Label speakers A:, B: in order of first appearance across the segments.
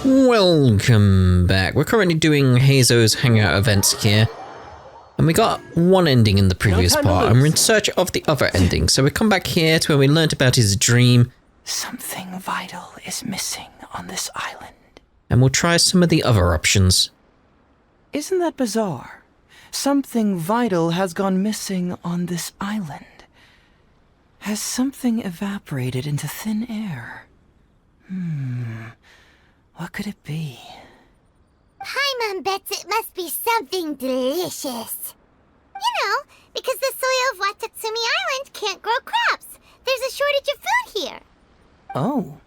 A: Welcome back. We're currently doing Heizou's Hangout events here. And we got one ending in the previous part, and we're in search of the other ending. So we come back here to where we learnt about his dream.
B: Something vital is missing on this island.
A: And we'll try some of the other options.
B: Isn't that bizarre? Something vital has gone missing on this island. Has something evaporated into thin air? What could it be?
C: Paimon bets it must be something delicious. You know, because the soil of Watatsumi Island can't grow crops. There's a shortage of food here.
B: Oh.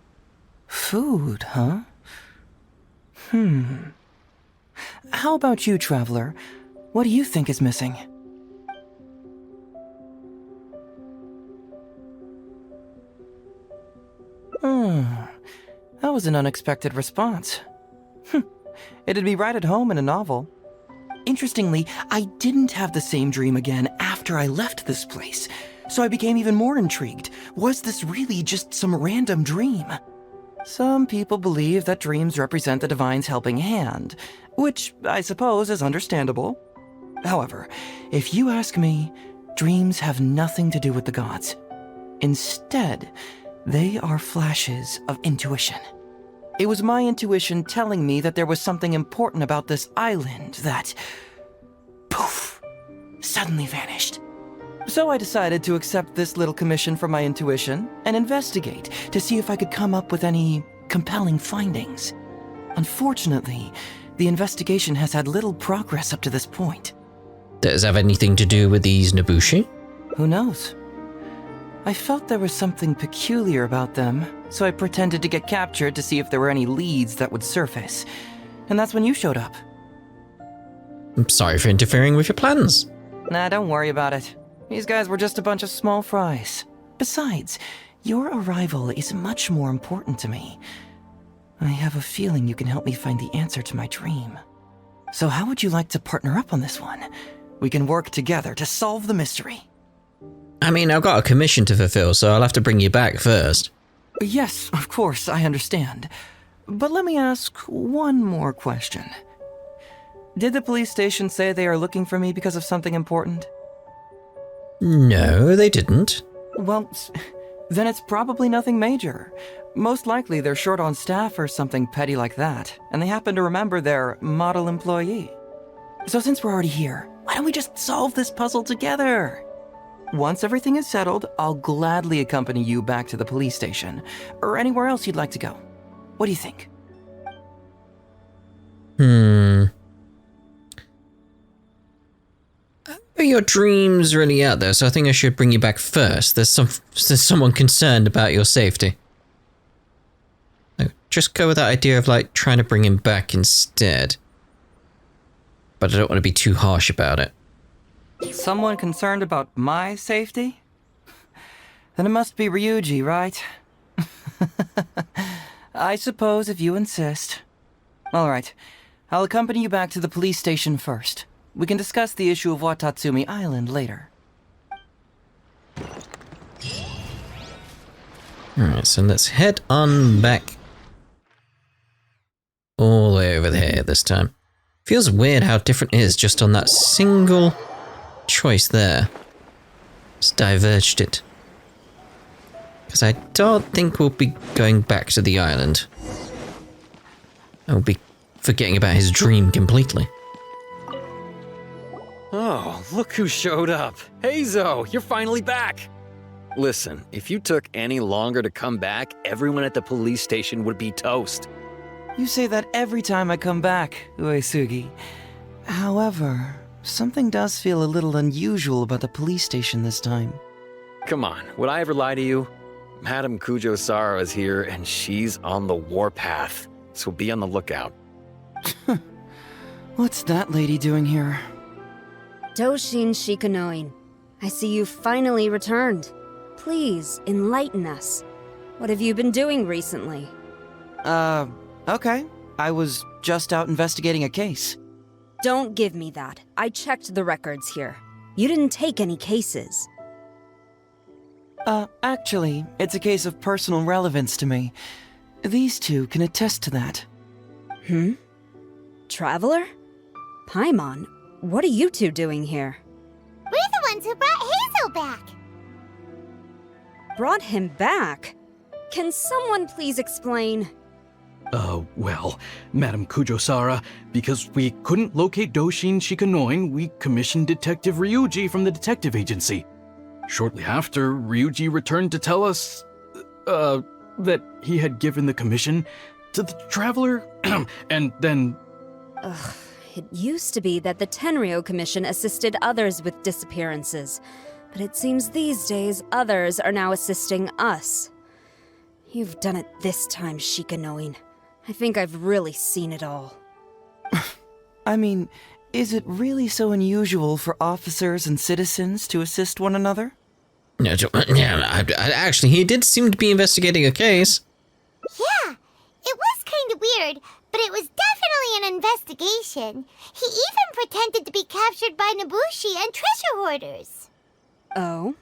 B: Food, huh? How about you, traveler? What do you think is missing? That was an unexpected response. It'd be right at home in a novel. Interestingly, I didn't have the same dream again after I left this place, so I became even more intrigued. Was this really just some random dream? Some people believe that dreams represent the divine's helping hand, which I suppose is understandable. However, if you ask me, dreams have nothing to do with the gods. Instead, they are flashes of intuition. It was my intuition telling me that there was something important about this island that, poof, suddenly vanished. So I decided to accept this little commission from my intuition and investigate to see if I could come up with any compelling findings. Unfortunately, the investigation has had little progress up to this point.
A: Does it have anything to do with these Nobushi?
B: Who knows? I felt there was something peculiar about them, so I pretended to get captured to see if there were any leads that would surface. And that's when you showed up.
A: I'm sorry for interfering with your plans.
B: Nah, don't worry about it. These guys were just a bunch of small fries. Besides, your arrival is much more important to me. I have a feeling you can help me find the answer to my dream. So how would you like to partner up on this one? We can work together to solve the mystery.
A: I mean, I've got a commission to fulfill, so I'll have to bring you back first.
B: Yes, of course, I understand. But let me ask one more question. Did the police station say they are looking for me because of something important?
A: No, they didn't.
B: Well, then it's probably nothing major. Most likely they're short on staff or something petty like that, and they happen to remember their model employee. So since we're already here, why don't we just solve this puzzle together? Once everything is settled, I'll gladly accompany you back to the police station, or anywhere else you'd like to go. What do you think?
A: Your dream's really out there, so I think I should bring you back first. There's someone concerned about your safety. No, just go with that idea of like trying to bring him back instead. But I don't want to be too harsh about it.
B: Someone concerned about my safety? Then it must be Ryuji, right? I suppose if you insist. All right, I'll accompany you back to the police station first. We can discuss the issue of Watatsumi Island later.
A: Alright, so let's head on back. All the way over here this time. Feels weird how different it is just on that single choice there. Just diverged it. Because I don't think we'll be going back to the island. I'll be forgetting about his dream completely.
D: Oh, look who showed up. Heizou, you're finally back. Listen, if you took any longer to come back, everyone at the police station would be toast.
B: You say that every time I come back, Uesugi. However, something does feel a little unusual about the police station this time.
D: Come on, would I ever lie to you? Madame Kujo-Sara is here and she's on the warpath, so be on the lookout.
B: What's that lady doing here?
E: Doshin Shikanoin, I see you finally returned. Please, enlighten us. What have you been doing recently?
B: Okay. I was just out investigating a case.
E: Don't give me that. I checked the records here. You didn't take any cases.
B: Actually, it's a case of personal relevance to me. These two can attest to that.
E: Traveler? Paimon, what are you two doing here?
C: We're the ones who brought Heizou back.
E: Brought him back? Can someone please explain?
F: Well, Madam Kujo-Sara, because we couldn't locate Doshin Shikanoin, we commissioned Detective Ryuji from the detective agency. Shortly after, Ryuji returned to tell us, that he had given the commission to the Traveler, and then...
E: It used to be that the Tenryo Commission assisted others with disappearances, but it seems these days others are now assisting us. You've done it this time, Shikanoin. I think I've really seen it all.
B: I mean, is it really so unusual for officers and citizens to assist one another?
A: Actually, he did seem to be investigating a case.
C: Yeah, it was kind of weird, but it was definitely an investigation. He even pretended to be captured by Nobushi and treasure hoarders.
E: Oh?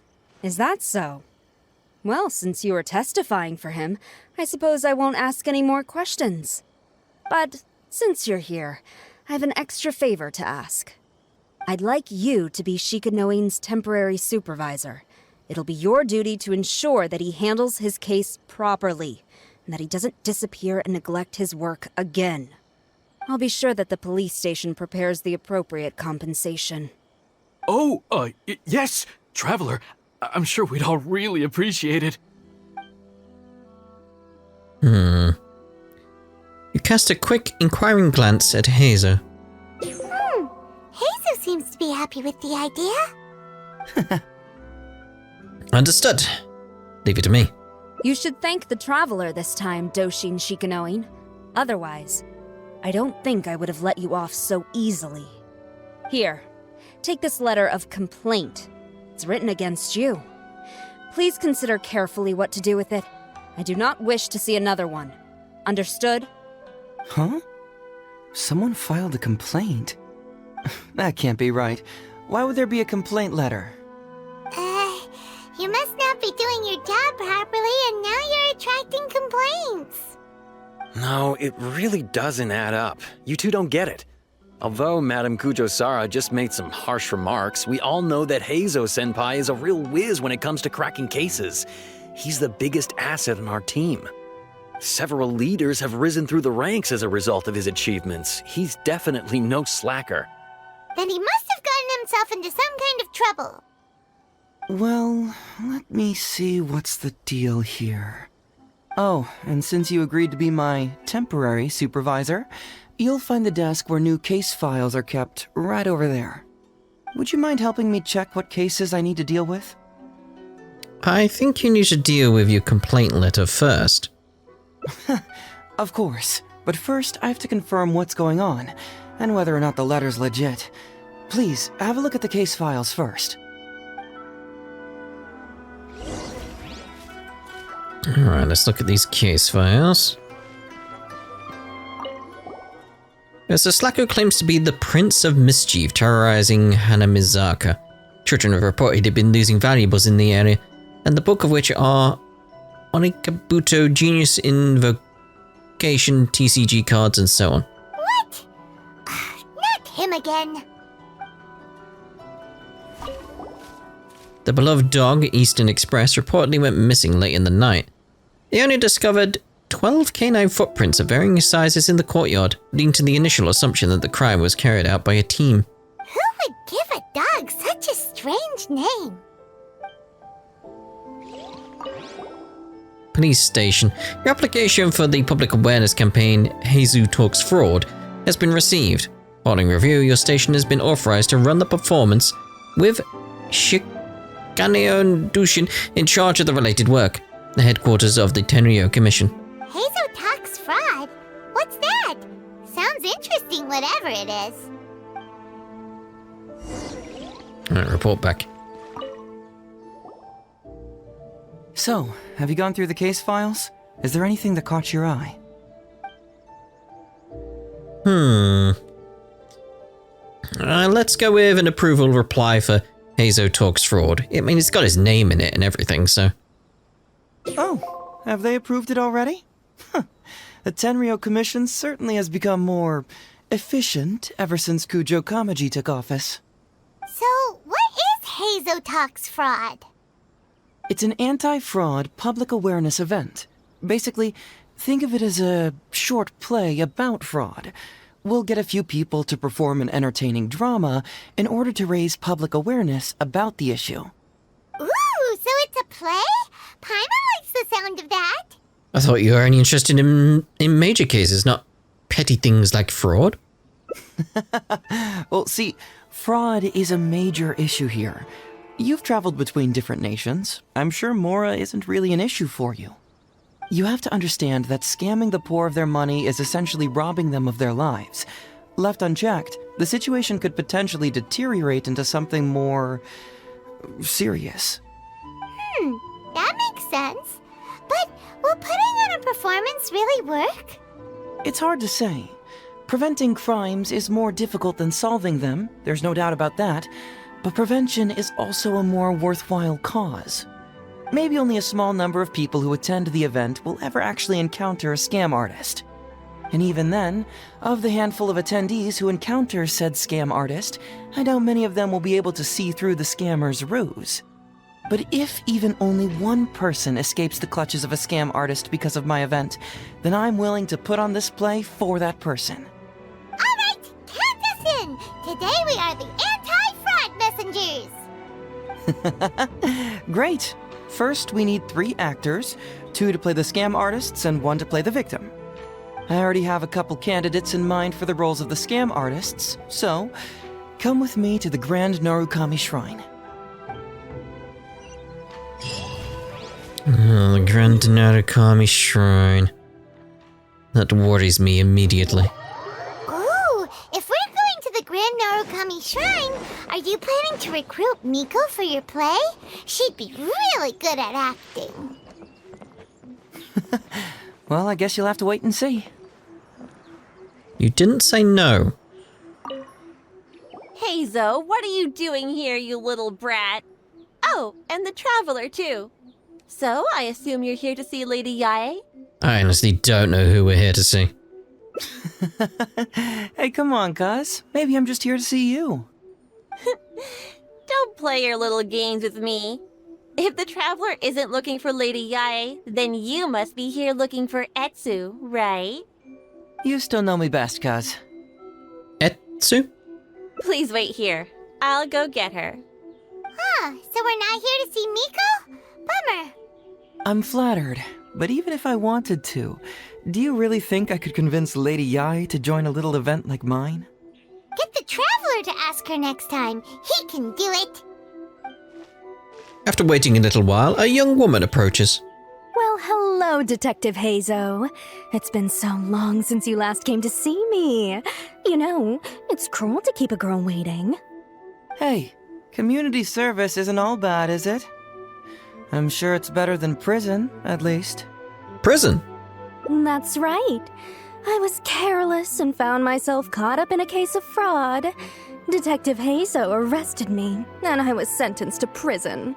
E: Is that so? Well, since you are testifying for him, I suppose I won't ask any more questions. But since you're here, I have an extra favor to ask. I'd like you to be Shikanoin's temporary supervisor. It'll be your duty to ensure that he handles his case properly, and that he doesn't disappear and neglect his work again. I'll be sure that the police station prepares the appropriate compensation.
F: Yes, Traveler. I'm sure we'd all really appreciate it.
A: You cast a quick, inquiring glance at Heizou.
C: Heizou seems to be happy with the idea.
A: Understood. Leave it to me.
E: You should thank the Traveler this time, Doshin Shikanoin. Otherwise, I don't think I would have let you off so easily. Here, take this letter of complaint. It's written against you. Please consider carefully what to do with it. I do not wish to see another one. Understood?
B: Huh? Someone filed a complaint? That can't be right. Why would there be a complaint letter?
C: You must not be doing your job properly, and now you're attracting complaints.
D: No, it really doesn't add up. You two don't get it. Although Madame Kujo-Sara just made some harsh remarks, we all know that Heizou-senpai is a real whiz when it comes to cracking cases. He's the biggest asset in our team. Several leaders have risen through the ranks as a result of his achievements. He's definitely no slacker.
C: Then he must have gotten himself into some kind of trouble.
B: Well, let me see what's the deal here. Oh, and since you agreed to be my temporary supervisor, you'll find the desk where new case files are kept right over there. Would you mind helping me check what cases I need to deal with?
A: I think you need to deal with your complaint letter first.
B: Of course, but first I have to confirm what's going on, and whether or not the letter's legit. Please, have a look at the case files first.
A: Alright, let's look at these case files. There's a slacker who claims to be the Prince of Mischief, terrorizing Hanamizaka. Children have reported he'd been losing valuables in the area, and the bulk of which are Onikabuto Genius Invocation, TCG cards, and so on.
C: What? Not him again.
A: The beloved dog, Eastern Express, reportedly went missing late in the night. They only discovered 12 canine footprints of varying sizes in the courtyard, leading to the initial assumption that the crime was carried out by a team.
C: Who would give a dog such a strange name?
A: Police station. Your application for the public awareness campaign Heizou Talks Fraud has been received. Following review, your station has been authorized to run the performance with Shikanoin Dushin in charge of the related work, the headquarters of the Tenryo Commission.
C: Heizou Talks Fraud? What's that? Sounds interesting, whatever it is.
A: Alright, report back.
B: So, have you gone through the case files? Is there anything that caught your eye?
A: Let's go with an approval reply for Heizou Talks Fraud. I mean, it's got his name in it and everything, so...
B: Oh, have they approved it already? The Tenryo Commission certainly has become more efficient ever since Kujo Kamaji took office.
C: So, what is Heizou Talks fraud?
B: It's an anti-fraud public awareness event. Basically, think of it as a short play about fraud. We'll get a few people to perform an entertaining drama in order to raise public awareness about the issue.
C: Ooh, so it's a play? Paimon likes the sound of that.
A: I thought you were only interested in major cases, not petty things like fraud.
B: Well, see, fraud is a major issue here. You've traveled between different nations. I'm sure Mora isn't really an issue for you. You have to understand that scamming the poor of their money is essentially robbing them of their lives. Left unchecked, the situation could potentially deteriorate into something more serious.
C: That makes sense. But will putting on a performance really work?
B: It's hard to say. Preventing crimes is more difficult than solving them, there's no doubt about that, but prevention is also a more worthwhile cause. Maybe only a small number of people who attend the event will ever actually encounter a scam artist. And even then, of the handful of attendees who encounter said scam artist, I doubt many of them will be able to see through the scammer's ruse. But if even only one person escapes the clutches of a scam artist because of my event, then I'm willing to put on this play for that person.
C: All right, count us in. Today we are the anti-fraud messengers.
B: Great. First, we need 3 actors, 2 to play the scam artists and 1 to play the victim. I already have a couple candidates in mind for the roles of the scam artists, so come with me to the Grand Narukami Shrine.
A: The Grand Narukami Shrine. That worries me immediately.
C: Ooh, if we're going to the Grand Narukami Shrine, are you planning to recruit Miko for your play? She'd be really good at acting.
B: Well, I guess you'll have to wait and see.
A: You didn't say no.
G: Heizou, what are you doing here, you little brat? Oh, and the Traveler, too. So, I assume you're here to see Lady Yae?
A: I honestly don't know who we're here to see.
B: Hey, come on, cuz. Maybe I'm just here to see you.
G: Don't play your little games with me. If the Traveler isn't looking for Lady Yae, then you must be here looking for Etsu, right?
B: You still know me best, cuz.
A: Etsu?
G: Please wait here. I'll go get her.
C: Huh, so we're not here to see Miko? Bummer.
B: I'm flattered, but even if I wanted to, do you really think I could convince Lady Yae to join a little event like mine?
C: Get the Traveler to ask her next time. He can do it.
A: After waiting a little while, a young woman approaches.
E: Well, hello, Detective Heizou. It's been so long since you last came to see me. You know, it's cruel to keep a girl waiting.
B: Hey, community service isn't all bad, is it? I'm sure it's better than prison, at least.
A: Prison?
E: That's right. I was careless and found myself caught up in a case of fraud. Detective Heizou arrested me, and I was sentenced to prison.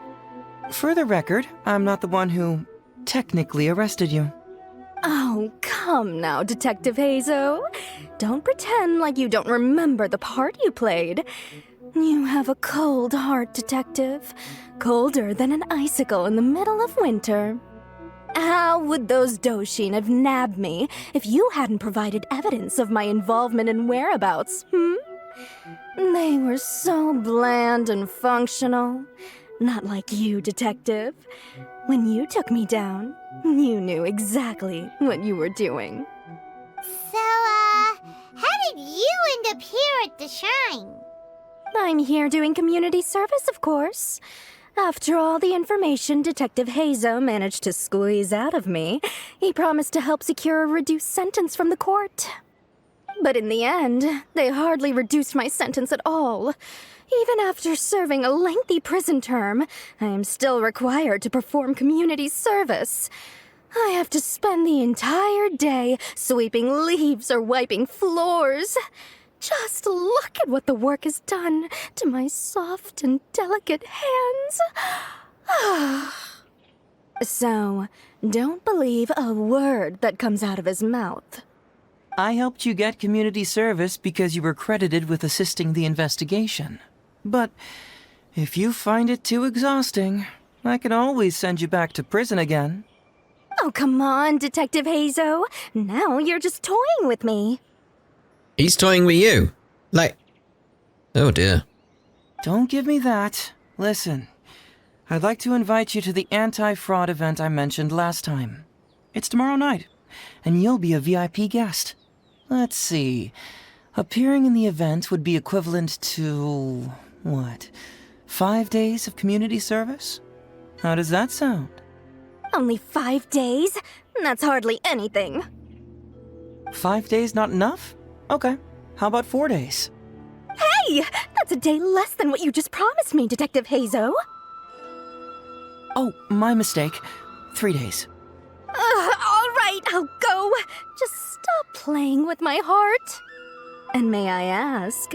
B: For the record, I'm not the one who technically arrested you.
E: Oh, come now, Detective Heizou. Don't pretend like you don't remember the part you played. You have a cold heart, Detective. Colder than an icicle in the middle of winter. How would those Doshin have nabbed me if you hadn't provided evidence of my involvement and whereabouts, They were so bland and functional. Not like you, Detective. When you took me down, you knew exactly what you were doing.
C: So, how did you end up here at the shrine?
E: I'm here doing community service, of course. After all the information Detective Heizou managed to squeeze out of me, he promised to help secure a reduced sentence from the court. But in the end, they hardly reduced my sentence at all. Even after serving a lengthy prison term, I am still required to perform community service. I have to spend the entire day sweeping leaves or wiping floors. Just look at what the work has done to my soft and delicate hands. So, don't believe a word that comes out of his mouth.
B: I helped you get community service because you were credited with assisting the investigation. But if you find it too exhausting, I can always send you back to prison again.
E: Oh, come on, Detective Heizou. Now you're just toying with me.
A: He's toying with you. Like, oh dear.
B: Don't give me that. Listen, I'd like to invite you to the anti-fraud event I mentioned last time. It's tomorrow night, and you'll be a VIP guest. Let's see. Appearing in the event would be equivalent to, what, 5 days of community service? How does that sound?
E: Only 5 days? That's hardly anything.
B: 5 days not enough? Okay. How about 4 days?
E: Hey! That's a day less than what you just promised me, Detective Heizou.
B: Oh, my mistake. 3 days.
E: All right, I'll go. Just stop playing with my heart. And may I ask,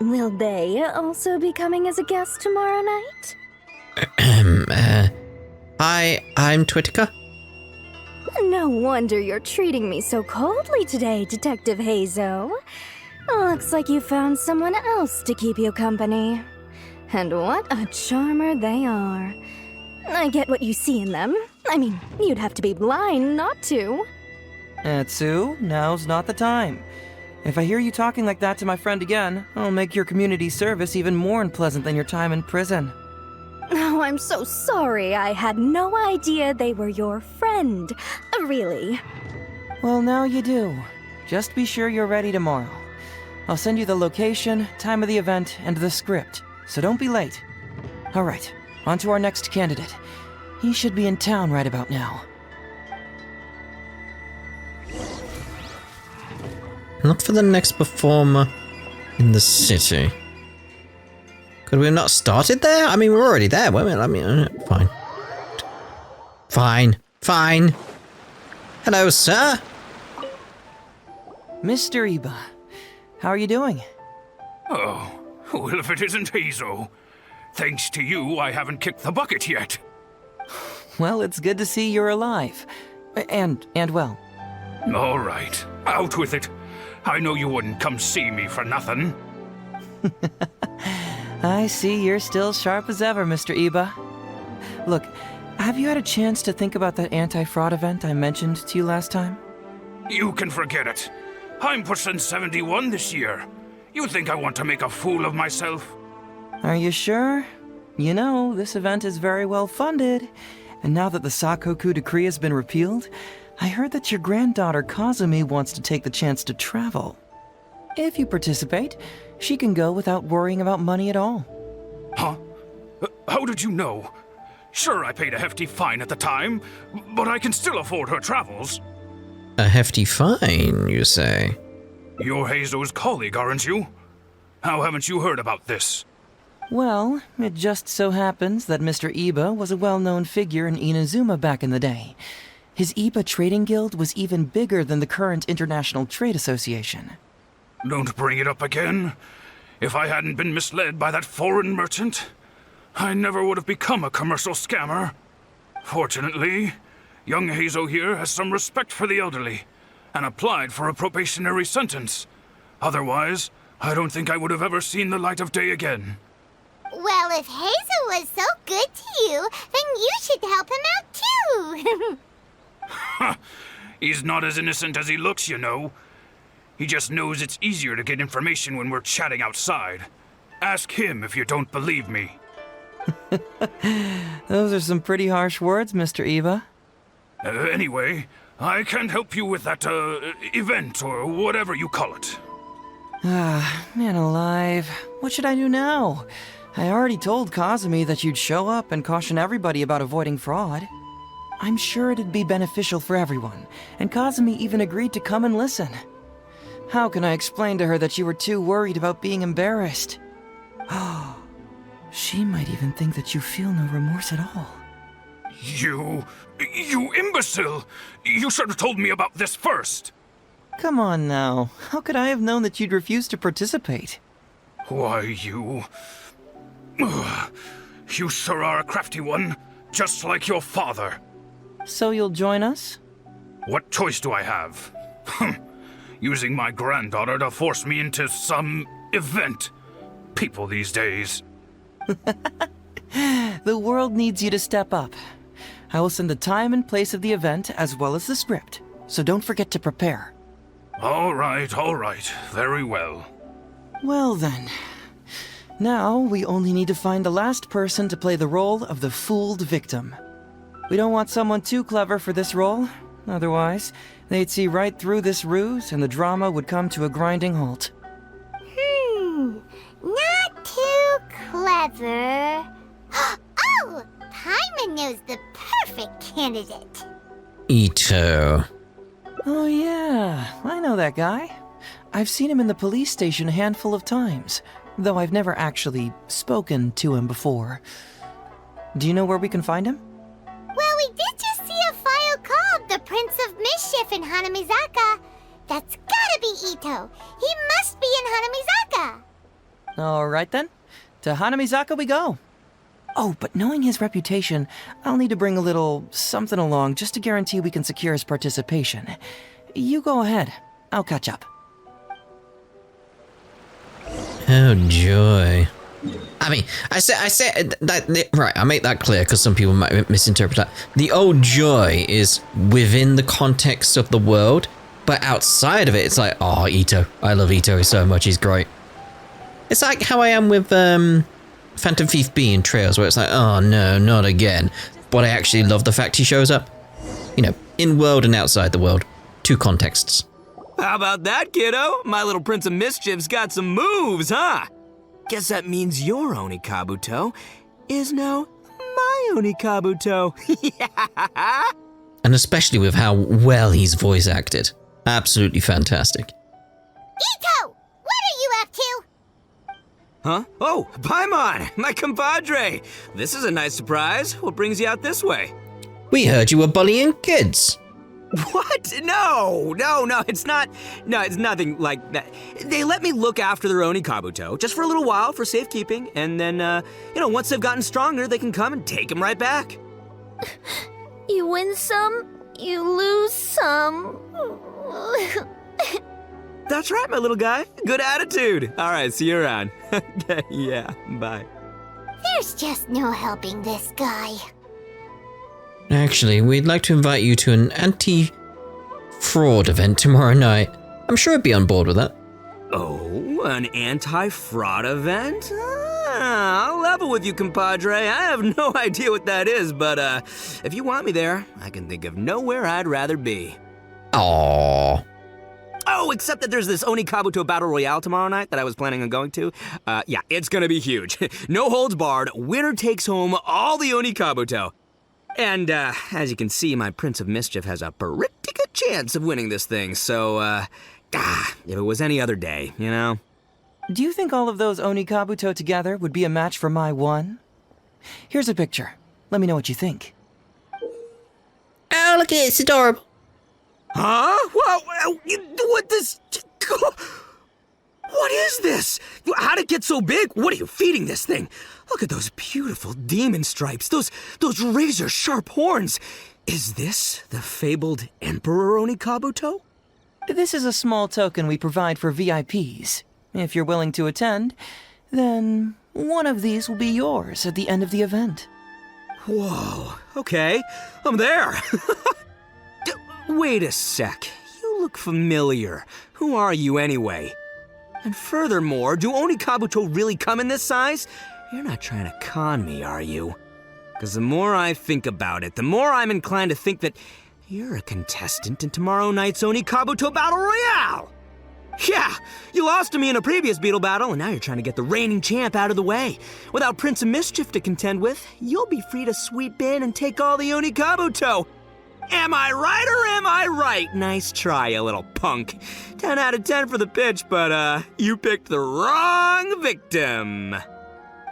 E: will they also be coming as a guest tomorrow night?
A: Hi, I'm Twitica.
E: No wonder you're treating me so coldly today, Detective Heizou. Looks like you found someone else to keep you company. And what a charmer they are. I get what you see in them. I mean, you'd have to be blind not to.
B: Atsu, now's not the time. If I hear you talking like that to my friend again, I'll make your community service even more unpleasant than your time in prison.
E: Oh, I'm so sorry. I had no idea they were your friend. Really.
B: Well, now you do. Just be sure you're ready tomorrow. I'll send you the location, time of the event, and the script, so don't be late. All right, on to our next candidate. He should be in town right about now.
A: Look for the next performer in the city. Could we have not started there? I mean, we're already there, weren't we? I mean, fine. Fine. Hello, sir.
B: Mr. Iba, how are you doing?
H: Oh, well, if it isn't Heizou. Thanks to you, I haven't kicked the bucket yet.
B: Well, it's good to see you're alive. And well.
H: All right, out with it. I know you wouldn't come see me for nothing.
B: I see you're still sharp as ever, Mr. Iba. Look, have you had a chance to think about that anti-fraud event I mentioned to you last time?
H: You can forget it. I'm pushing 71 this year. You think I want to make a fool of myself?
B: Are you sure? You know, this event is very well funded. And now that the Sakoku decree has been repealed, I heard that your granddaughter Kazumi wants to take the chance to travel. If you participate, she can go without worrying about money at all.
H: Huh? How did you know? Sure, I paid a hefty fine at the time, but I can still afford her travels.
A: A hefty fine, you say?
H: You're Heizou's colleague, aren't you? How haven't you heard about this?
B: Well, it just so happens that Mr. Iba was a well-known figure in Inazuma back in the day. His Iba Trading Guild was even bigger than the current International Trade Association.
H: Don't bring it up again. If I hadn't been misled by that foreign merchant, I never would have become a commercial scammer. Fortunately, young Heizou here has some respect for the elderly and applied for a probationary sentence. Otherwise, I don't think I would have ever seen the light of day again.
C: Well, if Heizou was so good to you, then you should help him out too.
H: He's not as innocent as he looks, you know. He just knows it's easier to get information when we're chatting outside. Ask him if you don't believe me.
B: Those are some pretty harsh words, Mr. Iba.
H: Anyway, I can't help you with that, event or whatever you call it.
B: Ah, man alive. What should I do now? I already told Kazumi that you'd show up and caution everybody about avoiding fraud. I'm sure it'd be beneficial for everyone, and Kazumi even agreed to come and listen. How can I explain to her that you were too worried about being embarrassed? She might even think that you feel no remorse at all.
H: You imbecile! You should have told me about this first!
B: Come on now. How could I have known that you'd refuse to participate?
H: Why, you sure are a crafty one, just like your father.
B: So you'll join us?
H: What choice do I have? Using my granddaughter to force me into some event. People these days.
B: The world needs you to step up. I will send the time and place of the event as well as the script, so don't forget to prepare.
H: All right, very well.
B: Well then. Now we only need to find the last person to play the role of the fooled victim. We don't want someone too clever for this role, otherwise they'd see right through this ruse and the drama would come to a grinding halt.
C: Not too clever. Oh! Paimon knows the perfect candidate.
A: Ito.
B: Oh yeah, I know that guy. I've seen him in the police station a handful of times, though I've never actually spoken to him before. Do you know where we can find him?
C: Well, we did just see a file called The Prince of Mischief in Hanamizaka. That's gotta be Ito. He must be in Hanamizaka.
B: Alright then, to Hanamizaka we go. Oh, but knowing his reputation, I'll need to bring a little something along just to guarantee we can secure his participation. You go ahead. I'll catch up.
A: Oh joy. I mean, I said that right. I make that clear because some people might misinterpret that. The "oh joy" is within the context of the world, but outside of it, it's like, oh, Ito. I love Ito so much. He's great. It's like how I am with Phantom Thief B in Trails, where it's like, oh no, not again. But I actually love the fact he shows up. You know, in world and outside the world. Two contexts.
I: How about that, kiddo? My little Prince of Mischief's got some moves, huh? Guess that means your Onikabuto is now my Onikabuto. Yeah.
A: And especially with how well he's voice acted. Absolutely fantastic.
C: Ito! What are you up to?
I: Huh? Oh, Paimon, my compadre. This is a nice surprise. What brings you out this way?
A: We heard you were bullying kids.
I: What? No, it's not. No, it's nothing like that. They let me look after their Onikabuto just for a little while for safekeeping, and then, once they've gotten stronger, they can come and take them right back.
G: You win some, you lose some.
I: That's right, my little guy. Good attitude. All right, see you around. Okay, yeah, bye.
C: There's just no helping this guy.
A: Actually, we'd like to invite you to an anti-fraud event tomorrow night. I'm sure I'd be on board with that.
I: Oh, an anti-fraud event? I'll level with you, compadre. I have no idea what that is, but if you want me there, I can think of nowhere I'd rather be.
A: Aww.
I: Oh, except that there's this Onikabuto Battle Royale tomorrow night that I was planning on going to. Yeah, it's gonna be huge. No holds barred, winner takes home all the Onikabuto. And, as you can see, my Prince of Mischief has a pretty good chance of winning this thing, so, if it was any other day, you know?
B: Do you think all of those Onikabuto together would be a match for my one? Here's a picture. Let me know what you think.
A: Oh, look at it, it's adorable.
I: Huh? What this? What is this? How'd it get so big? What are you feeding this thing? Look at those beautiful demon stripes, those razor-sharp horns. Is this the fabled Emperor Onikabuto?
B: This is a small token we provide for VIPs. If you're willing to attend, then one of these will be yours at the end of the event.
I: Whoa, okay, I'm there. Wait a sec, you look familiar. Who are you anyway? And furthermore, do Onikabuto really come in this size? You're not trying to con me, are you? Because the more I think about it, the more I'm inclined to think that you're a contestant in tomorrow night's Onikabuto Battle Royale! Yeah, you lost to me in a previous beetle battle, and now you're trying to get the reigning champ out of the way. Without Prince of Mischief to contend with, you'll be free to sweep in and take all the Onikabuto. Am I right or am I right? Nice try, you little punk. 10 out of 10 for the pitch, but, you picked the wrong victim.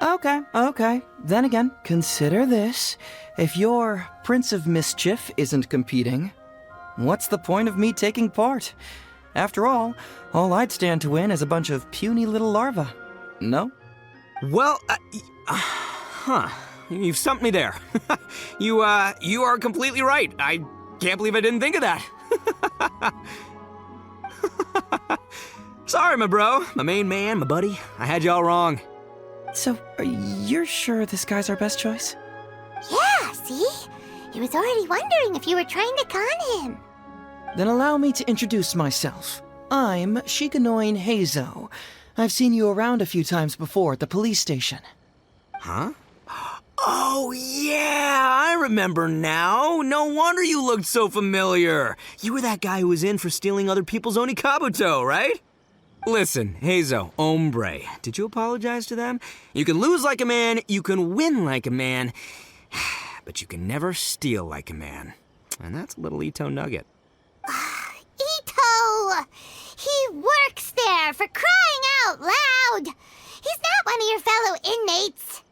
B: Okay. Then again, consider this. If your Prince of Mischief isn't competing, what's the point of me taking part? After all I'd stand to win is a bunch of puny little larvae. No?
I: Well, you've stumped me there. You are completely right. I can't believe I didn't think of that. Sorry, my bro, my main man, my buddy. I had you all wrong.
B: So, you're sure this guy's our best choice?
C: Yeah, see? He was already wondering if you were trying to con him.
B: Then allow me to introduce myself. I'm Shikanoin Heizou. I've seen you around a few times before at the police station.
I: Huh? Oh, yeah, I remember now. No wonder you looked so familiar. You were that guy who was in for stealing other people's Onikabuto, right? Listen, Heizou, hombre, did you apologize to them? You can lose like a man, you can win like a man, but you can never steal like a man. And that's a little Ito nugget.
C: Ito! He works there, for crying out loud! He's not one of your fellow inmates.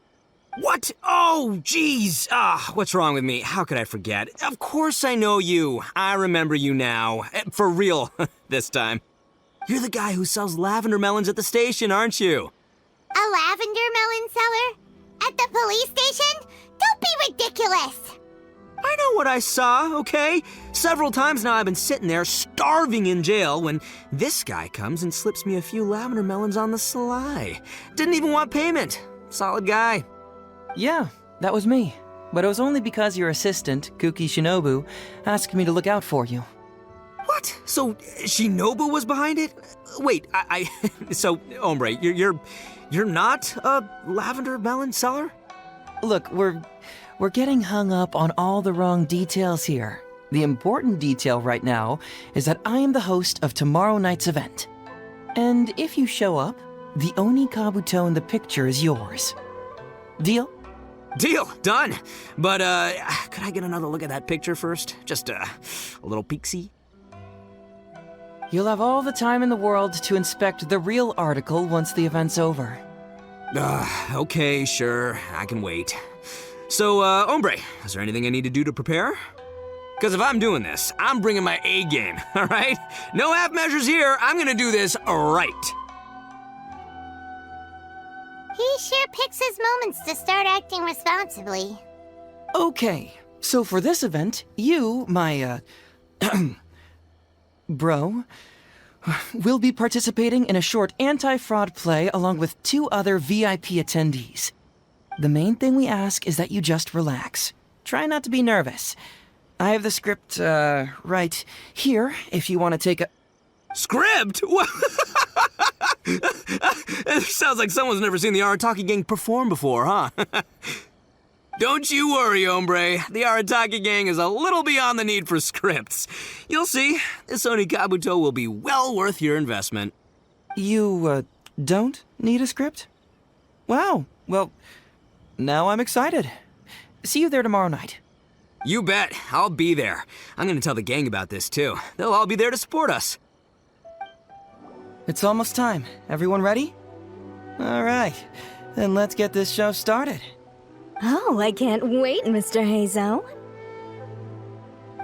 I: What? Oh, jeez. What's wrong with me? How could I forget? Of course I know you. I remember you now. For real, this time. You're the guy who sells lavender melons at the station, aren't you?
C: A lavender melon seller? At the police station? Don't be ridiculous!
I: I know what I saw, okay? Several times now I've been sitting there starving in jail when this guy comes and slips me a few lavender melons on the sly. Didn't even want payment. Solid guy.
B: Yeah, that was me. But it was only because your assistant, Kuki Shinobu, asked me to look out for you.
I: What? So Shinobu was behind it? Wait, so hombre, you're not a lavender melon seller?
B: Look, we're getting hung up on all the wrong details here. The important detail right now is that I am the host of tomorrow night's event. And if you show up, the Oni Kabuto in the picture is yours. Deal?
I: Deal, done. But could I get another look at that picture first? Just a little peek-see?
B: You'll have all the time in the world to inspect the real article once the event's over.
I: Okay, sure, I can wait. So, hombre, is there anything I need to do to prepare? Because if I'm doing this, I'm bringing my A game, all right? No half measures here, I'm gonna do this right.
C: He sure picks his moments to start acting responsibly.
B: Okay, so for this event, you, my, bro, will be participating in a short anti-fraud play along with 2 other VIP attendees. The main thing we ask is that you just relax. Try not to be nervous. I have the script, right here, if you want to take a...
I: Script? What? It sounds like someone's never seen the Arataki gang perform before, huh? Don't you worry, hombre. The Arataki gang is a little beyond the need for scripts. You'll see, this Onikabuto will be well worth your investment.
B: You, don't need a script? Wow, well, now I'm excited. See you there tomorrow night.
I: You bet. I'll be there. I'm gonna tell the gang about this, too. They'll all be there to support us.
B: It's almost time. Everyone ready? All right, then let's get this show started.
E: Oh, I can't wait, Mr. Heizou.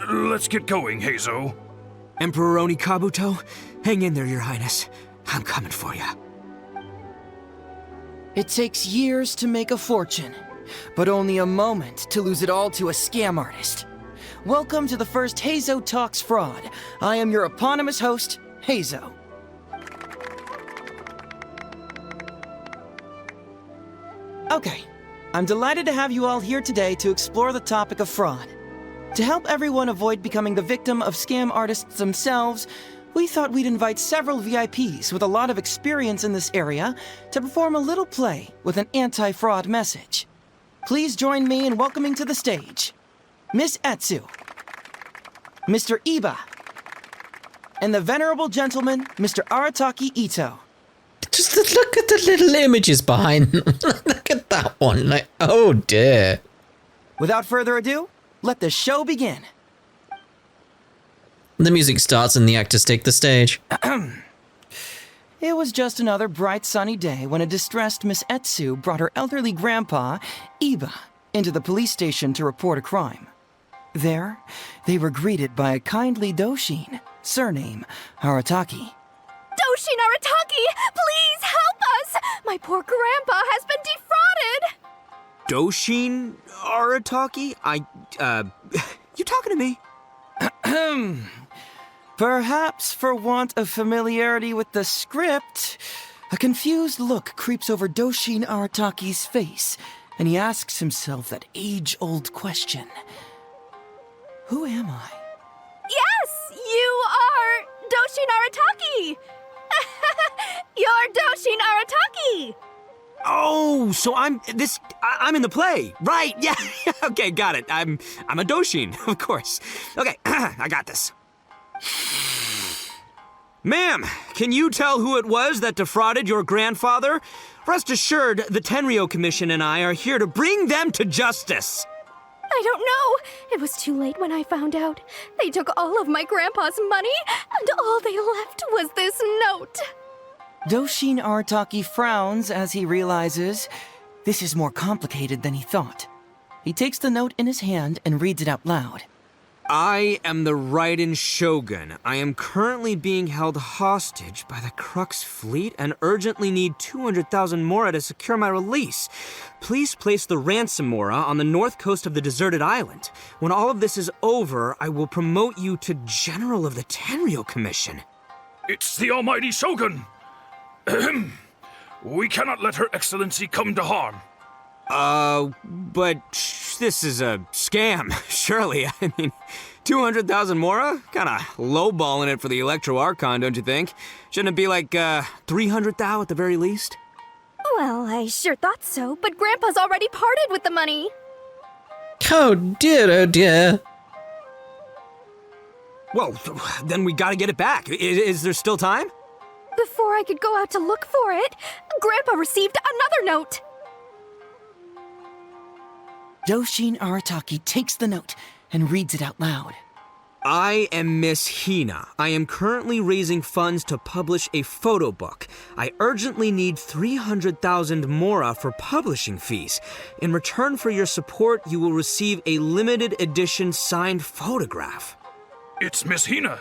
H: Let's get going, Heizou.
I: Emperor Onikabuto, hang in there, Your Highness. I'm coming for you.
B: It takes years to make a fortune, but only a moment to lose it all to a scam artist. Welcome to the first Heizou Talks Fraud. I am your eponymous host, Heizou. Okay, I'm delighted to have you all here today to explore the topic of fraud. To help everyone avoid becoming the victim of scam artists themselves, we thought we'd invite several VIPs with a lot of experience in this area to perform a little play with an anti-fraud message. Please join me in welcoming to the stage Miss Etsu, Mr. Iba, and the venerable gentleman, Mr. Arataki Ito.
A: Just look at the little images behind them. Look at that one. Like, oh dear.
B: Without further ado, let the show begin.
A: The music starts and the actors take the stage.
B: It was just another bright sunny day when a distressed Miss Etsu brought her elderly grandpa, Iba, into the police station to report a crime. There, they were greeted by a kindly Doshin, surname Arataki.
E: Doshin Arataki, please help us! My poor grandpa has been
I: Doshin Arataki? You talking to me?
B: Perhaps for want of familiarity with the script, a confused look creeps over Doshin Arataki's face, and he asks himself that age-old question. Who am I?
E: Yes, you are Doshin Arataki! You're Doshin Arataki!
I: Oh, so I'm in the play. Right, yeah. Okay, got it. I'm a Doshin, of course. Okay, I got this. Ma'am, can you tell who it was that defrauded your grandfather? Rest assured, the Tenryou Commission and I are here to bring them to justice.
E: I don't know. It was too late when I found out. They took all of my grandpa's money, and all they left was this note.
B: Doshin Arataki frowns as he realizes this is more complicated than he thought. He takes the note in his hand and reads it out loud.
I: I am the Raiden Shogun. I am currently being held hostage by the Crux fleet and urgently need 200,000 mora to secure my release. Please place the ransom mora on the north coast of the deserted island. When all of this is over, I will promote you to General of the Tenryou Commission.
H: It's the almighty Shogun! We cannot let Her Excellency come to harm.
I: But this is a scam, surely. I mean, 200,000 mora? Kinda lowballing it for the Electro Archon, don't you think? Shouldn't it be like, 300 thou at the very least?
E: Well, I sure thought so, but Grandpa's already parted with the money.
A: Oh dear, oh dear.
I: Well, then we gotta get it back. Is there still time?
E: Before I could go out to look for it, Grandpa received another note.
B: Doshin Arataki takes the note and reads it out loud.
I: I am Miss Hina. I am currently raising funds to publish a photo book. I urgently need 300,000 mora for publishing fees. In return for your support, you will receive a limited edition signed photograph.
H: It's Miss Hina.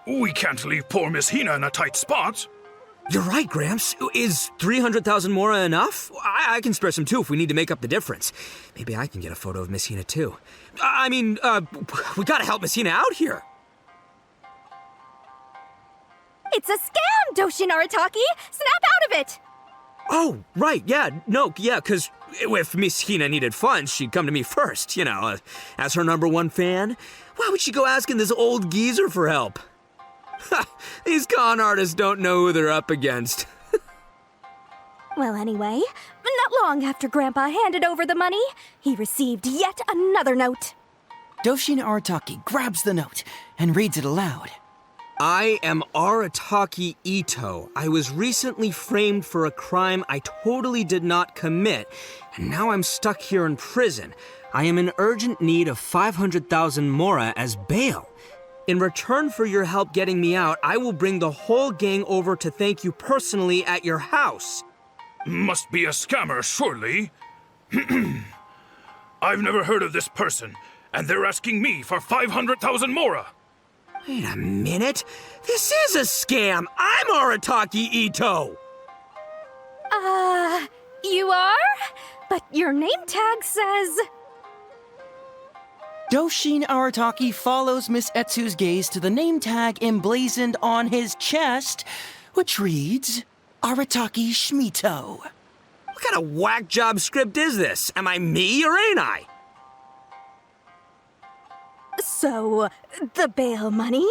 H: We can't leave poor Miss Hina in a tight spot.
I: You're right, Gramps. Is 300,000 mora enough? I can spare some too if we need to make up the difference. Maybe I can get a photo of Miss Hina too. We gotta help Miss Hina out here.
E: It's a scam, Doshin Arataki! Snap out of it!
I: Oh, right, because if Miss Hina needed funds, she'd come to me first, as her #1 fan. Why would she go asking this old geezer for help? These con artists don't know who they're up against.
E: Well, anyway, not long after Grandpa handed over the money, he received yet another note.
B: Doshin Arataki grabs the note and reads it aloud.
I: I am Arataki Ito. I was recently framed for a crime I totally did not commit, and now I'm stuck here in prison. I am in urgent need of 500,000 mora as bail. In return for your help getting me out, I will bring the whole gang over to thank you personally at your house.
H: Must be a scammer, surely. I've never heard of this person, and they're asking me for 500,000 mora.
I: Wait a minute. This is a scam. I'm Arataki Ito.
E: You are? But your name tag says...
B: Doshin Arataki follows Miss Etsu's gaze to the name tag emblazoned on his chest, which reads, Arataki Shmito.
I: What kind of whack job script is this? Am I me or ain't I?
E: So, the bail money?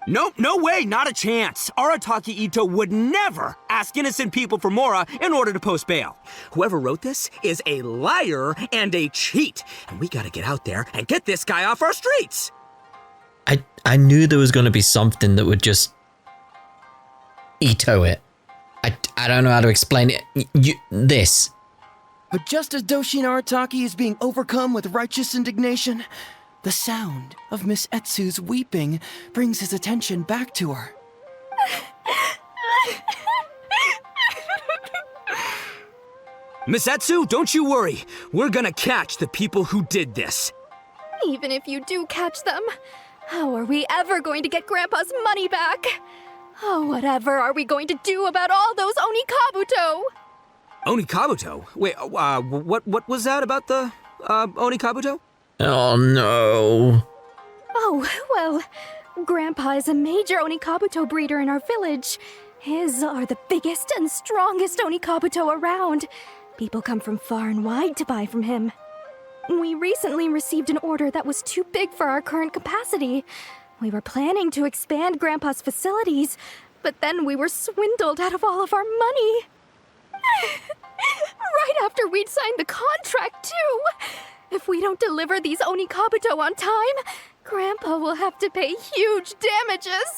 I: Nope, no way, not a chance. Arataki Ito would never ask innocent people for mora in order to post bail. Whoever wrote this is a liar and a cheat, and we gotta get out there and get this guy off our streets.
A: I knew there was going to be something that would just Ito it. I don't know how to explain it. This.
B: But just as Doshin Arataki is being overcome with righteous indignation, the sound of Miss Etsu's weeping brings his attention back to her.
I: Miss Etsu, don't you worry. We're gonna catch the people who did this.
E: Even if you do catch them, how are we ever going to get Grandpa's money back? Oh, whatever are we going to do about all those Onikabuto?
I: Onikabuto? Wait, what was that about the, Onikabuto?
A: Oh no.
J: Oh, well, Grandpa is a major Onikabuto breeder in our village. His are the biggest and strongest Onikabuto around. People come from far and wide to buy from him. We recently received an order that was too big for our current capacity. We were planning to expand Grandpa's facilities, but then we were swindled out of all of our money. Right after we'd signed the contract, too. If we don't deliver these Onikabuto on time, Grandpa will have to pay huge damages.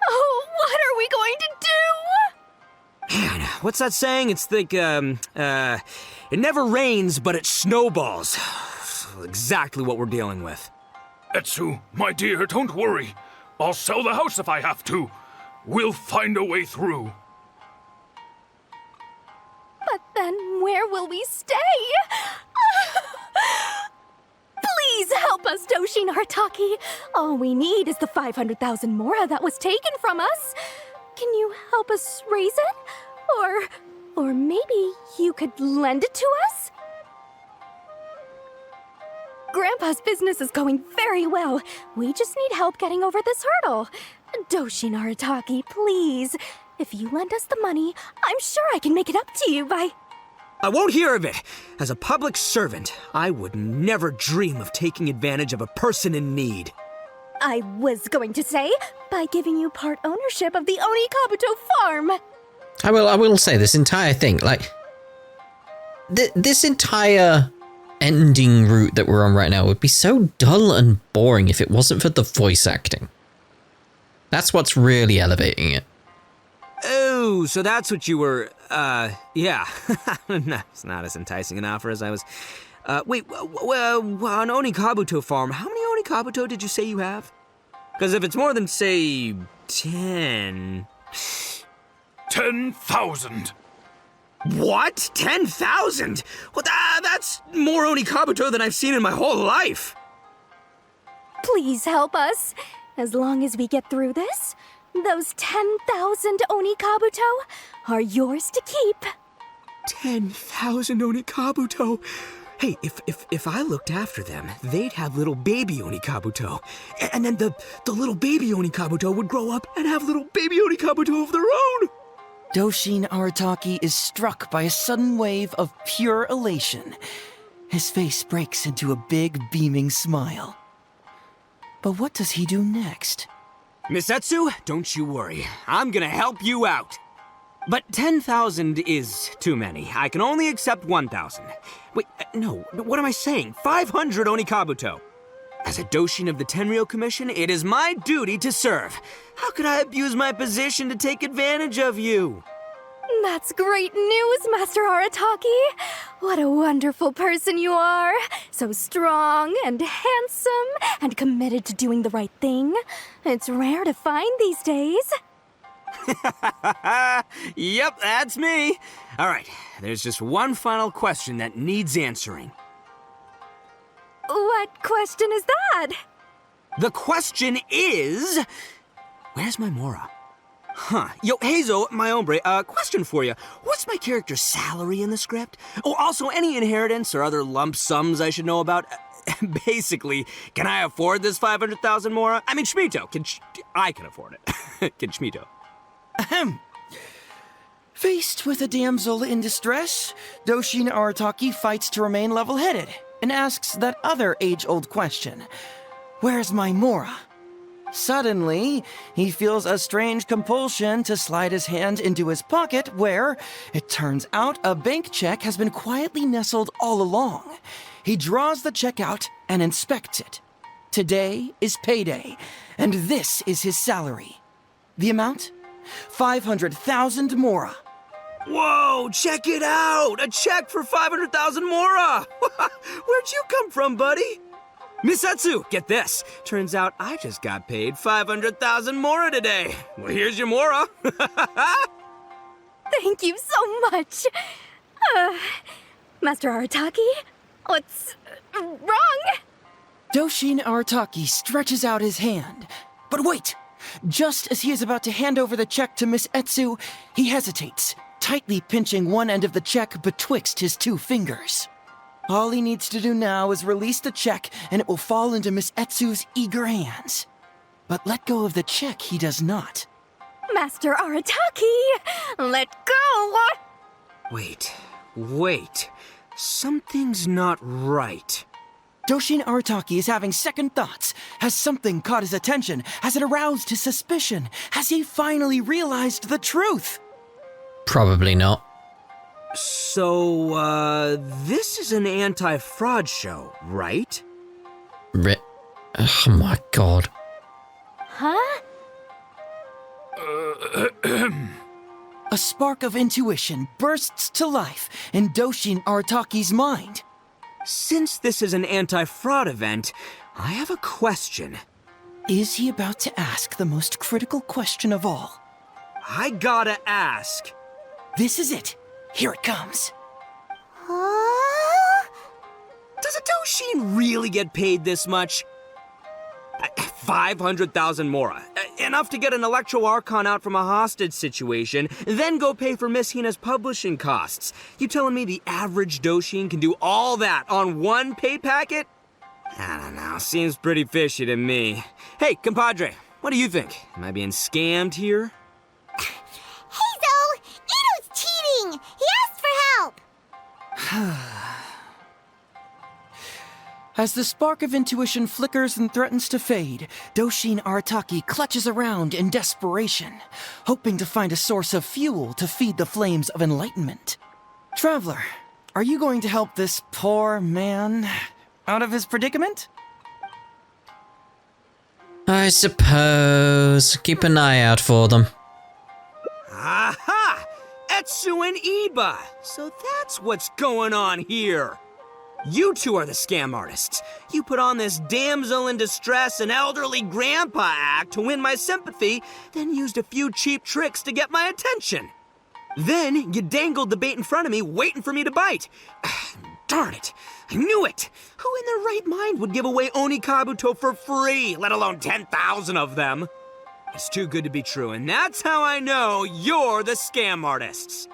J: Oh, what are we going to do?
I: Man, what's that saying? It's like, it never rains, but it snowballs. Exactly what we're dealing with.
H: Etsu, my dear, don't worry. I'll sell the house if I have to. We'll find a way through.
J: But then where will we stay? Please help us, Doshi Naritaki. All we need is the 500,000 mora that was taken from us. Can you help us raise it? Or maybe you could lend it to us? Grandpa's business is going very well. We just need help getting over this hurdle. Doshi Naritaki, please. If you lend us the money, I'm sure I can make it up to you by...
I: I won't hear of it. As a public servant, I would never dream of taking advantage of a person in need.
J: I was going to say, by giving you part ownership of the Onikabuto farm.
A: I will say this entire thing, like, this entire ending route that we're on right now would be so dull and boring if it wasn't for the voice acting. That's what's really elevating it.
I: Oh, so that's what you were, yeah. It's not as enticing an offer as I was. Wait, on Onikabuto farm, how many Onikabuto did you say you have? Because if it's more than, say, 10...
H: 10,000.
I: What? 10,000? Well, that's more Onikabuto than I've seen in my whole life.
J: Please help us. As long as we get through this, those 10,000 Onikabuto are yours to keep.
I: 10,000 Onikabuto? Hey, if I looked after them, they'd have little baby Onikabuto. And then the little baby Onikabuto would grow up and have little baby Onikabuto of their own.
B: Doshin Arataki is struck by a sudden wave of pure elation. His face breaks into a big, beaming smile. But what does he do next?
I: Miss Etsu, don't you worry. I'm gonna help you out. But 10,000 is too many. I can only accept 1,000. Wait, no, what am I saying? 500 Onikabuto. As a Doshin of the Tenryou Commission, it is my duty to serve. How could I abuse my position to take advantage of you?
J: That's great news, Master Arataki. What a wonderful person you are. So strong and handsome and committed to doing the right thing. It's rare to find these days.
I: Yep, that's me. All right, there's just one final question that needs answering.
J: What question is that?
I: The question is... Where's my Mora? Huh. Yo, Heizou, my hombre, question for you. What's my character's salary in the script? Oh, also, any inheritance or other lump sums I should know about? Basically, can I afford this 500,000 Mora? I mean, Shmito, I can afford it. Can Shmito?
B: Ahem. Faced with a damsel in distress, Doshin Arataki fights to remain level-headed and asks that other age-old question. Where's my Mora? Suddenly, he feels a strange compulsion to slide his hand into his pocket where, it turns out, a bank check has been quietly nestled all along. He draws the check out and inspects it. Today is payday, and this is his salary. The amount? 500,000 Mora.
I: Whoa, check it out! A check for 500,000 Mora! Where'd you come from, buddy? Miss Etsu, get this. Turns out I just got paid 500,000 Mora today. Well, here's your Mora.
J: Thank you so much. Master Arataki, what's wrong?
B: Doshin Arataki stretches out his hand. But wait! Just as he is about to hand over the check to Miss Etsu, he hesitates, tightly pinching one end of the check betwixt his two fingers. All he needs to do now is release the check, and it will fall into Miss Etsu's eager hands. But let go of the check he does not.
J: Master Arataki! Let go!
I: Wait. Something's not right.
B: Doshin Arataki is having second thoughts. Has something caught his attention? Has it aroused his suspicion? Has he finally realized the truth?
A: Probably not.
I: So, this is an anti-fraud show, right?
A: Oh my god.
J: Huh?
B: A spark of intuition bursts to life in Doshin Arataki's mind.
I: Since this is an anti-fraud event, I have a question.
B: Is he about to ask the most critical question of all?
I: I gotta ask.
B: This is it. Here it comes.
C: Huh?
I: Does a Doshin really get paid this much? 500,000 mora. Enough to get an Electro Archon out from a hostage situation, then go pay for Miss Hina's publishing costs. You telling me the average Doshin can do all that on one pay packet? I don't know, seems pretty fishy to me. Hey, compadre, what do you think? Am I being scammed here?
C: Heizou! Ito's cheating! He asked for help!
B: As the spark of intuition flickers and threatens to fade, Doshin Arataki clutches around in desperation, hoping to find a source of fuel to feed the flames of enlightenment. Traveler, are you going to help this poor man out of his predicament?
A: I suppose. Keep an eye out for them.
I: Aha! Etsu and Iba! So that's what's going on here. You two are the scam artists. You put on this damsel in distress and elderly grandpa act to win my sympathy, then used a few cheap tricks to get my attention. Then you dangled the bait in front of me, waiting for me to bite. Darn it, I knew it. Who in their right mind would give away Oni Kabuto for free, let alone 10,000 of them? It's too good to be true, and that's how I know you're the scam artists.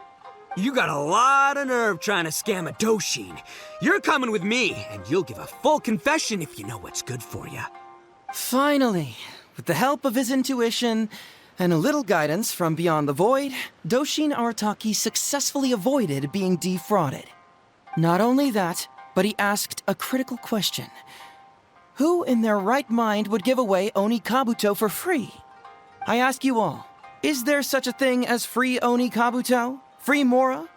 I: You got a lot of nerve trying to scam a Doshin. You're coming with me, and you'll give a full confession if you know what's good for you.
B: Finally, with the help of his intuition and a little guidance from beyond the void, Doshin Arataki successfully avoided being defrauded. Not only that, but he asked a critical question. Who in their right mind would give away Oni Kabuto for free? I ask you all, is there such a thing as free Oni Kabuto? Free Mora?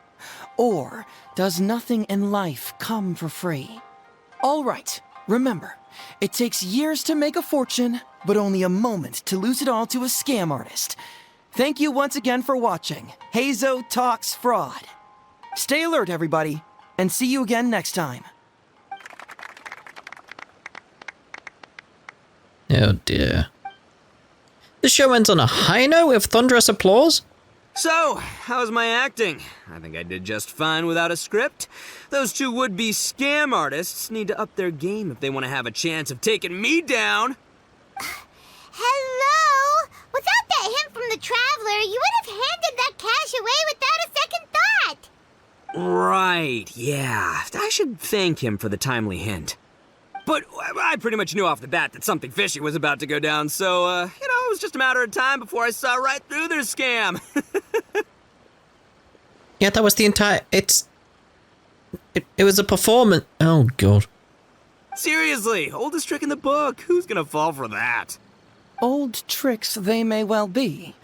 B: Or does nothing in life come for free? All right, remember, it takes years to make a fortune, but only a moment to lose it all to a scam artist. Thank you once again for watching Heizou Talks Fraud. Stay alert, everybody, and see you again next time.
A: Oh dear. The show ends on a high note with thunderous applause?
I: So, how's my acting? I think I did just fine without a script. Those two would-be scam artists need to up their game if they want to have a chance of taking me down.
C: Hello? Without that hint from the Traveler, you would have handed that cash away without a second thought.
I: Right, yeah. I should thank him for the timely hint. But I pretty much knew off the bat that something fishy was about to go down, so, it was just a matter of time before I saw right through their scam.
A: Yeah, that was the entire... It was a performance... Oh, God.
I: Seriously, oldest trick in the book. Who's gonna fall for that?
B: Old tricks they may well be,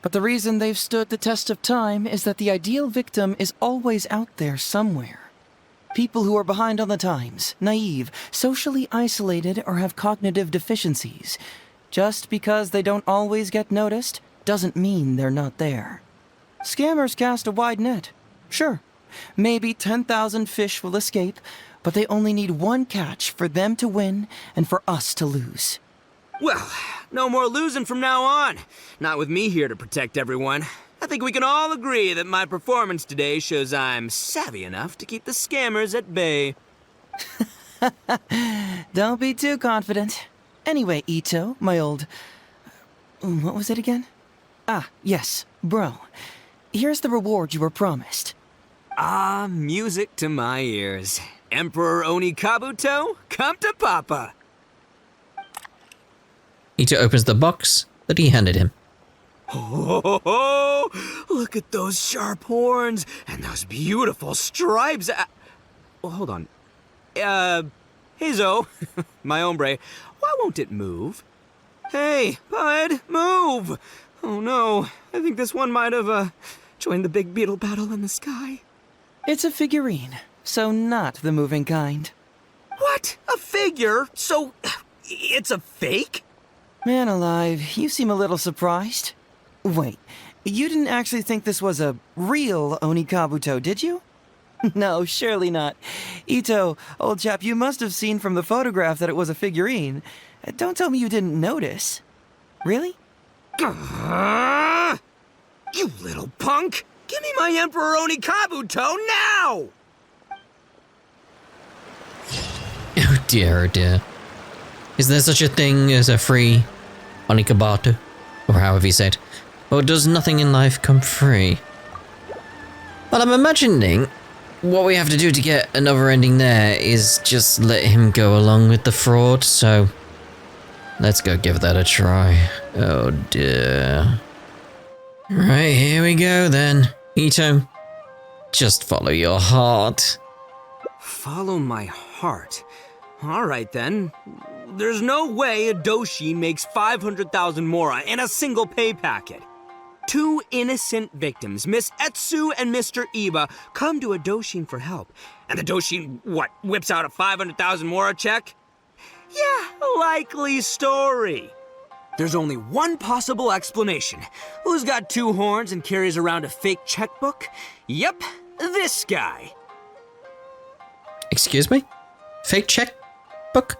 B: but the reason they've stood the test of time is that the ideal victim is always out there somewhere. People who are behind on the times, naive, socially isolated, or have cognitive deficiencies. Just because they don't always get noticed doesn't mean they're not there. Scammers cast a wide net. Sure, maybe 10,000 fish will escape, but they only need one catch for them to win and for us to lose.
I: Well, no more losing from now on. Not with me here to protect everyone. I think we can all agree that my performance today shows I'm savvy enough to keep the scammers at bay.
B: Don't be too confident. Anyway, Ito, my old... What was it again? Ah, yes, bro. here's the reward you were promised.
I: Ah, music to my ears. Emperor Oni Kabuto, come to Papa.
A: Ito opens the box that he handed him.
I: Oh, look at those sharp horns and those beautiful stripes. Well, hold on. Heizou, my hombre, why won't it move? Hey, bud, move! Oh no, I think this one might have, joined the big beetle battle in the sky.
B: It's a figurine, so not the moving kind.
I: What? A figure? So, it's a fake?
B: Man alive, you seem a little surprised. Wait, you didn't actually think this was a real Oni Kabuto, did you? No, surely not. Ito, old chap, you must have seen from the photograph that it was a figurine. Don't tell me you didn't notice. Really?
I: You little punk! Give me my Emperor Oni Kabuto now!
A: Oh dear, oh dear. Is there such a thing as a free Onikabato? Or however you say it. Or does nothing in life come free? Well, I'm imagining what we have to do to get another ending there is just let him go along with the fraud, so let's go give that a try. Oh dear. Right, here we go then. Ito, just follow your heart.
I: Follow my heart? Alright then. There's no way a Doshin makes 500,000 mora in a single pay packet. 2 innocent victims, Miss Etsu and Mr. Iba, come to a Doshin for help. And the Doshin, what, whips out a 500,000 mora check? Yeah, likely story. There's only one possible explanation. Who's got 2 horns and carries around a fake checkbook? Yep, this guy.
A: Excuse me? Fake checkbook?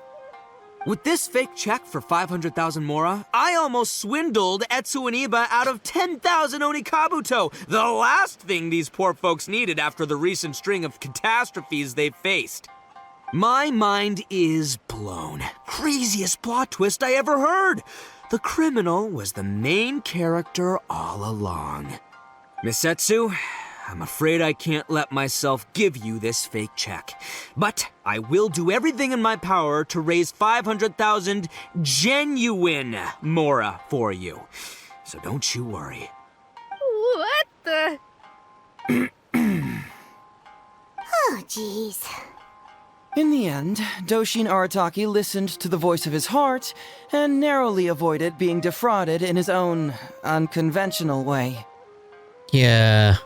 I: With this fake check for 500,000 mora, I almost swindled Etsu and Iba out of 10,000 Oni Kabuto, the last thing these poor folks needed after the recent string of catastrophes they've faced. My mind is blown. Craziest plot twist I ever heard. The criminal was the main character all along. Miss Etsu, I'm afraid I can't let myself give you this fake check. But I will do everything in my power to raise 500,000 genuine mora for you. So don't you worry.
J: What the?
C: Oh, jeez.
B: In the end, Doshin Arataki listened to the voice of his heart and narrowly avoided being defrauded in his own unconventional way.
A: Yeah.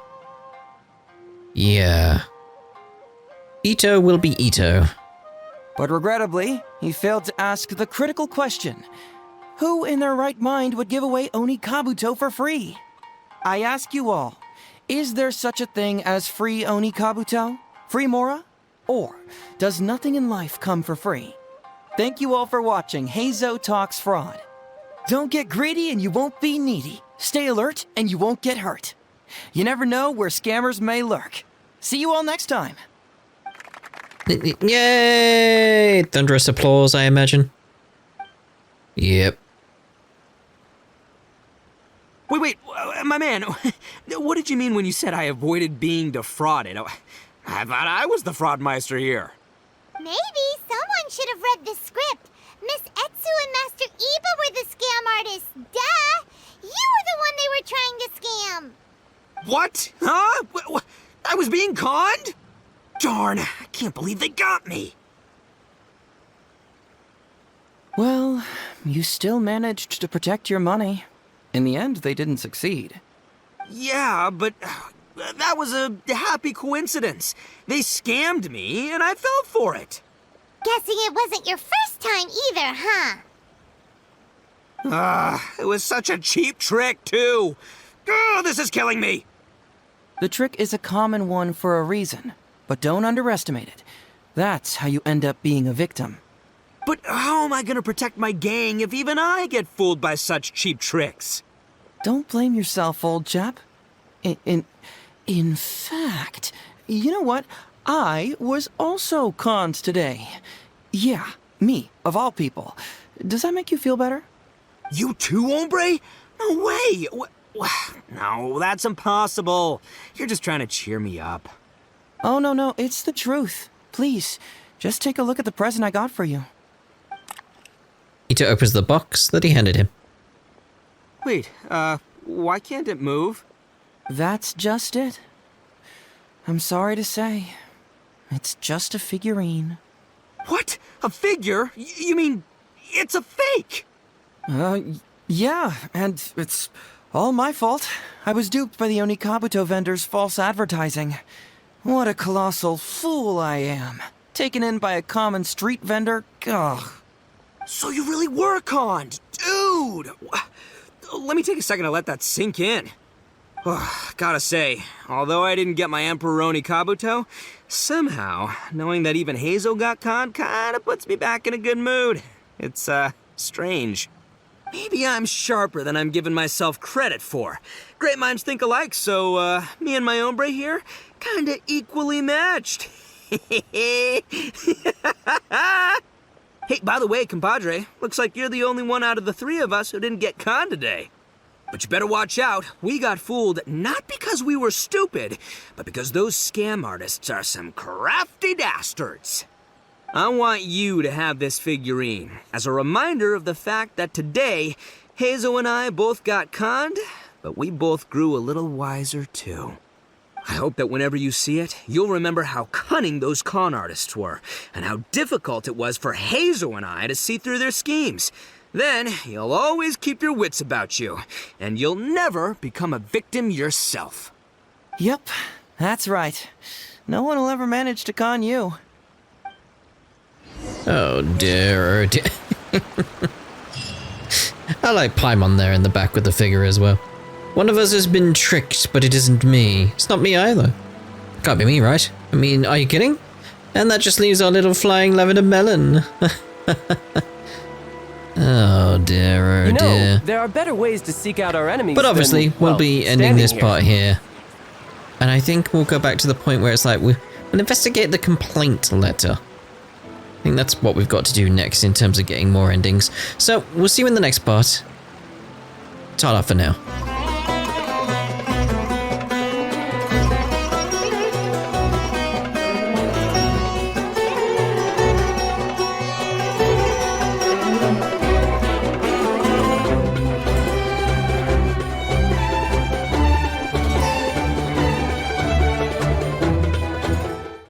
A: Ito will be Ito.
B: But regrettably, he failed to ask the critical question. Who in their right mind would give away Oni Kabuto for free? I ask you all, is there such a thing as free Oni Kabuto? Free Mora? Or does nothing in life come for free? Thank you all for watching Heizou Talks Fraud. Don't get greedy and you won't be needy. Stay alert and you won't get hurt. You never know where scammers may lurk. See you all next time.
A: Yay! Thunderous applause, I imagine. Yep.
I: Wait, my man, what did you mean when you said I avoided being defrauded? I thought I was the fraudmeister here.
C: Maybe someone should have read the script. Miss Etsu and Master Iba were the scam artists. Duh! You were the one they were trying to scam.
I: What? Huh? I was being conned? Darn, I can't believe they got me.
B: Well, you still managed to protect your money. In the end, they didn't succeed.
I: Yeah, but that was a happy coincidence. They scammed me, and I fell for it.
C: Guessing it wasn't your first time either, huh?
I: It was such a cheap trick, too. Oh, this is killing me.
B: The trick is a common one for a reason, but don't underestimate it. That's how you end up being a victim.
I: But how am I gonna protect my gang if even I get fooled by such cheap tricks?
B: Don't blame yourself, old chap. In fact, you know what? I was also conned today. Yeah, me, of all people. Does that make you feel better?
I: You too, hombre? No way! No, that's impossible. You're just trying to cheer me up.
B: Oh, no, it's the truth. Please, just take a look at the present I got for you.
A: Ito opens the box that he handed him.
I: Wait, why can't it move?
B: That's just it. I'm sorry to say, it's just a figurine.
I: What? A figure? You mean it's a fake?
B: Yeah, and it's all my fault. I was duped by the Onikabuto vendor's false advertising. What a colossal fool I am. Taken in by a common street vendor? Ugh.
I: So you really were conned, dude! Let me take a second to let that sink in. Gotta say, although I didn't get my Emperor Onikabuto, somehow, knowing that even Heizou got conned kinda puts me back in a good mood. It's, strange. Maybe I'm sharper than I'm giving myself credit for. Great minds think alike, so, me and my hombre here, kinda equally matched. Hey, by the way, compadre, looks like you're the only one out of the three of us who didn't get conned today. But you better watch out. We got fooled not because we were stupid, but because those scam artists are some crafty dastards. I want you to have this figurine as a reminder of the fact that today, Heizou and I both got conned, but we both grew a little wiser too. I hope that whenever you see it, you'll remember how cunning those con artists were, and how difficult it was for Heizou and I to see through their schemes. Then, you'll always keep your wits about you, and you'll never become a victim yourself.
B: Yep, that's right. No one will ever manage to con you.
A: Oh dear, oh dear. I like Paimon there in the back with the figure as well. One of us has been tricked, but it isn't me. It's not me either. Can't be me, right? I mean, are you kidding? And that just leaves our little flying lavender melon. Oh dear, oh dear.
K: There are better ways to seek out our enemies.
A: But obviously, we'll be ending this
K: here.
A: part here. And I think we'll go back to the point where it's like, we'll investigate the complaint letter. I think that's what we've got to do next in terms of getting more endings. So, we'll see you in the next part. Ta-da for now.